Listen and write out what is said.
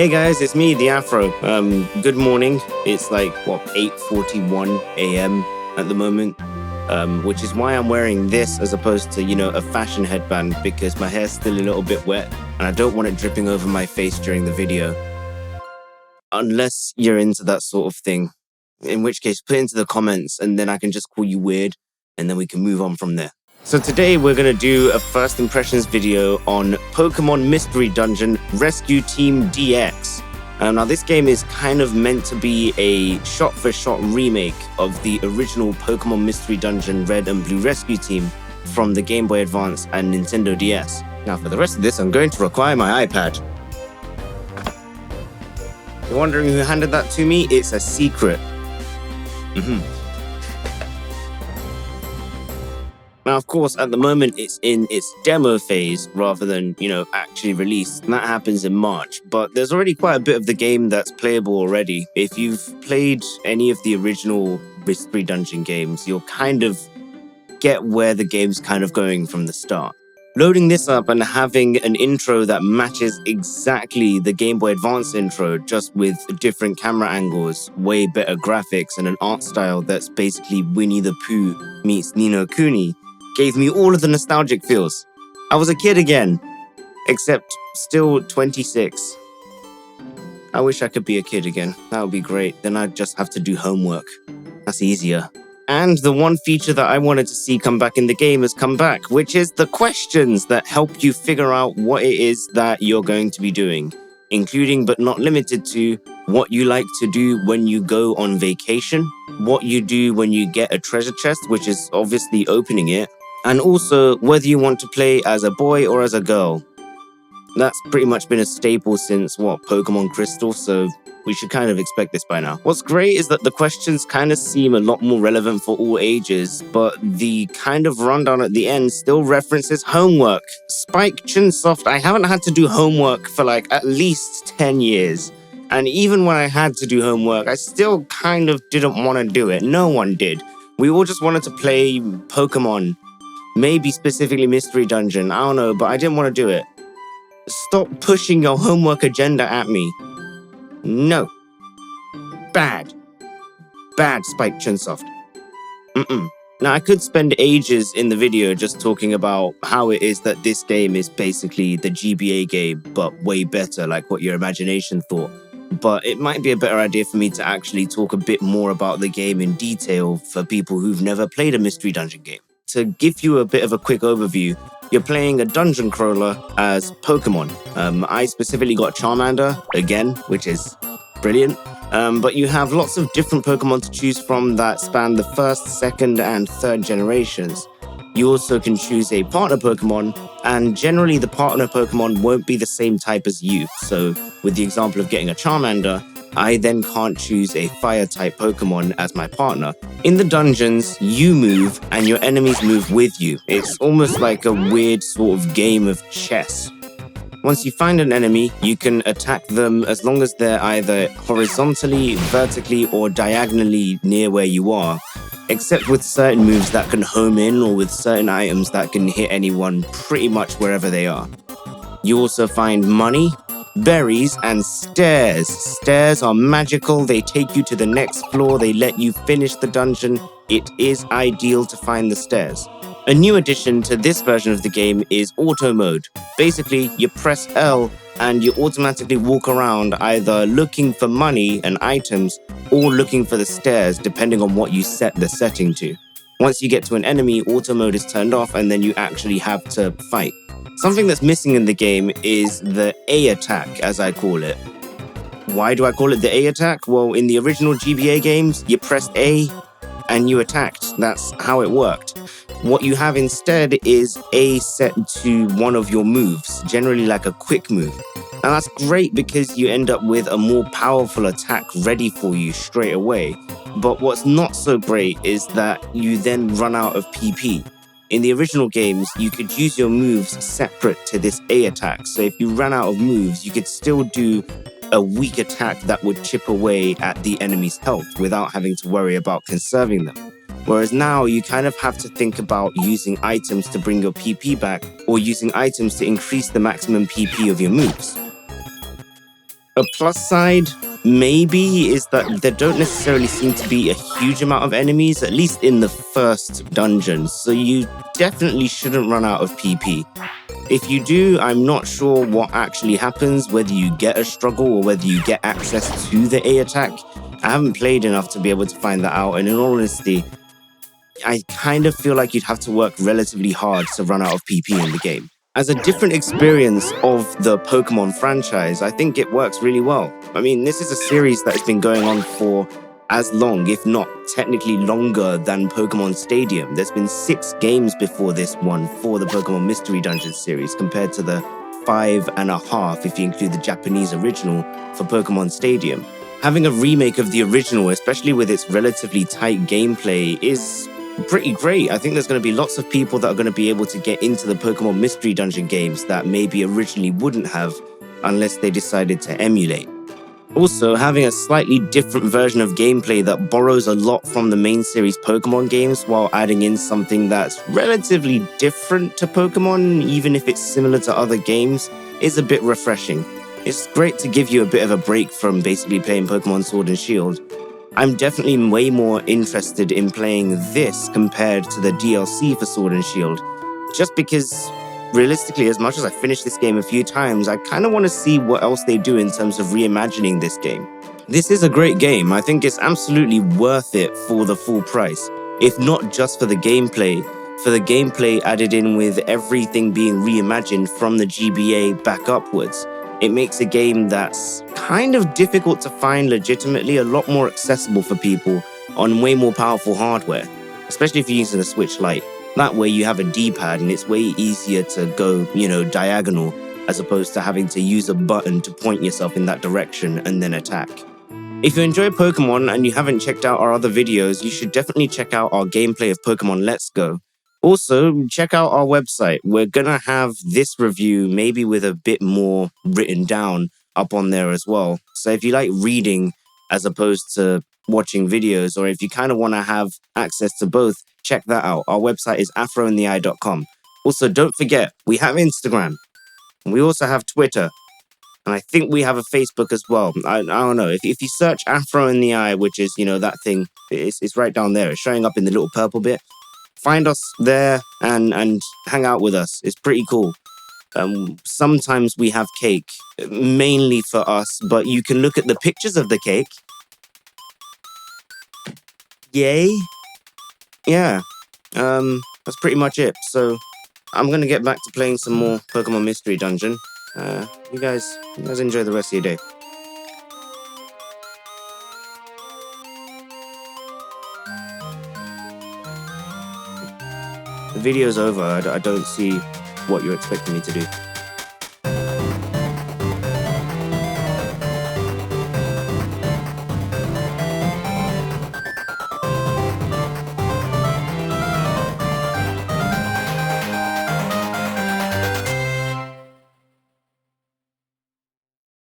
Hey guys, it's me, the Afro. Good morning. It's like, 8:41 a.m. at the moment, which is why I'm wearing this as opposed to, a fashion headband, because my hair's still a little bit wet and I don't want it dripping over my face during the video. Unless you're into that sort of thing, in which case put it into the comments and then I can just call you weird and then we can move on from there. So today we're going to do a first impressions video on Pokémon Mystery Dungeon Rescue Team DX. Now this game is kind of meant to be a shot-for-shot remake of the original Pokémon Mystery Dungeon Red and Blue Rescue Team from the Game Boy Advance and Nintendo DS. Now for the rest of this, I'm going to require my iPad. You're wondering who handed that to me? It's a secret. Now, of course, at the moment, it's in its demo phase rather than, actually released. And that happens in March. But there's already quite a bit of the game that's playable already. If you've played any of the original Mystery Dungeon games, you'll kind of get where the game's kind of going from the start. Loading this up and having an intro that matches exactly the Game Boy Advance intro, just with different camera angles, way better graphics, and an art style that's basically Winnie the Pooh meets Ni no Kuni, gave me all of the nostalgic feels. I was a kid again, except still 26. I wish I could be a kid again. That would be great. Then I'd just have to do homework. That's easier. And the one feature that I wanted to see come back in the game has come back, which is the questions that help you figure out what it is that you're going to be doing, including but not limited to what you like to do when you go on vacation, what you do when you get a treasure chest, which is obviously opening it, and also whether you want to play as a boy or as a girl. That's pretty much been a staple since, Pokémon Crystal, so we should kind of expect this by now. What's great is that the questions kind of seem a lot more relevant for all ages, but the kind of rundown at the end still references homework. Spike Chunsoft, I haven't had to do homework for at least 10 years. And even when I had to do homework, I still kind of didn't want to do it. No one did. We all just wanted to play Pokemon. Maybe specifically Mystery Dungeon, I don't know, but I didn't want to do it. Stop pushing your homework agenda at me. No. Bad. Bad, Spike Chunsoft. Now, I could spend ages in the video just talking about how it is that this game is basically the GBA game, but way better, like what your imagination thought. But it might be a better idea for me to actually talk a bit more about the game in detail for people who've never played a Mystery Dungeon game. To give you a bit of a quick overview, you're playing a dungeon crawler as Pokemon. I specifically got Charmander, again, which is brilliant. But you have lots of different Pokemon to choose from that span the first, second, and third generations. You also can choose a partner Pokemon, and generally the partner Pokemon won't be the same type as you. So, with the example of getting a Charmander, I then can't choose a fire-type Pokemon as my partner. In the dungeons, you move and your enemies move with you. It's almost like a weird sort of game of chess. Once you find an enemy, you can attack them as long as they're either horizontally, vertically, or diagonally near where you are, except with certain moves that can home in or with certain items that can hit anyone pretty much wherever they are. You also find money, berries, and stairs. Stairs are magical. They take you to the next floor. They let you finish the dungeon. It is ideal to find the stairs. A new addition to this version of the game is auto mode. Basically, you press L and you automatically walk around either looking for money and items or looking for the stairs, depending on what you set the setting to. Once you get to an enemy, auto mode is turned off and then you actually have to fight. Something that's missing in the game is the A attack, as I call it. Why do I call it the A attack? Well, in the original GBA games, you pressed A and you attacked. That's how it worked. What you have instead is A set to one of your moves, generally like a quick move. Now that's great because you end up with a more powerful attack ready for you straight away. But what's not so great is that you then run out of PP. In the original games, you could use your moves separate to this A attack. So if you ran out of moves, you could still do a weak attack that would chip away at the enemy's health without having to worry about conserving them. Whereas now you kind of have to think about using items to bring your PP back or using items to increase the maximum PP of your moves. A plus side, maybe, is that there don't necessarily seem to be a huge amount of enemies, at least in the first dungeon, so you definitely shouldn't run out of PP. If you do, I'm not sure what actually happens, whether you get a struggle or whether you get access to the A attack. I haven't played enough to be able to find that out, and in all honesty, I kind of feel like you'd have to work relatively hard to run out of PP in the game. As a different experience of the Pokemon franchise, I think it works really well. I mean, this is a series that has been going on for as long, if not technically longer, than Pokemon Stadium. There's been 6 games before this one for the Pokemon Mystery Dungeon series, compared to the 5.5 if you include the Japanese original for Pokemon Stadium. Having a remake of the original, especially with its relatively tight gameplay, is pretty great. I think there's going to be lots of people that are going to be able to get into the Pokemon Mystery Dungeon games that maybe originally wouldn't have unless they decided to emulate. Also, having a slightly different version of gameplay that borrows a lot from the main series Pokemon games while adding in something that's relatively different to Pokemon, even if it's similar to other games, is a bit refreshing. It's great to give you a bit of a break from basically playing Pokemon Sword and Shield. I'm definitely way more interested in playing this compared to the DLC for Sword and Shield, just because, realistically, as much as I finished this game a few times, I kind of want to see what else they do in terms of reimagining this game. This is a great game. I think it's absolutely worth it for the full price, if not just for the gameplay added in with everything being reimagined from the GBA back upwards. It makes a game that's kind of difficult to find legitimately a lot more accessible for people on way more powerful hardware, especially if you're using a Switch Lite. That way you have a D-pad and it's way easier to go, diagonal, as opposed to having to use a button to point yourself in that direction and then attack. If you enjoy Pokemon and you haven't checked out our other videos, you should definitely check out our gameplay of Pokemon Let's Go. Also, check out our website. We're gonna have this review, maybe with a bit more written down, up on there as well. So if you like reading as opposed to watching videos, or if you kind of want to have access to both, check that out. Our website is afrointheye.com. Also, don't forget, we have Instagram. And we also have Twitter. And I think we have a Facebook as well. I don't know. If you search Afro in the Eye, which is, that thing, it's right down there. It's showing up in the little purple bit. Find us there and hang out with us. It's pretty cool. Sometimes we have cake, mainly for us, but you can look at the pictures of the cake. Yay. Yeah. That's pretty much it. So I'm going to get back to playing some more Pokemon Mystery Dungeon. You guys enjoy the rest of your day. The video's over. I don't see what you're expecting me to do.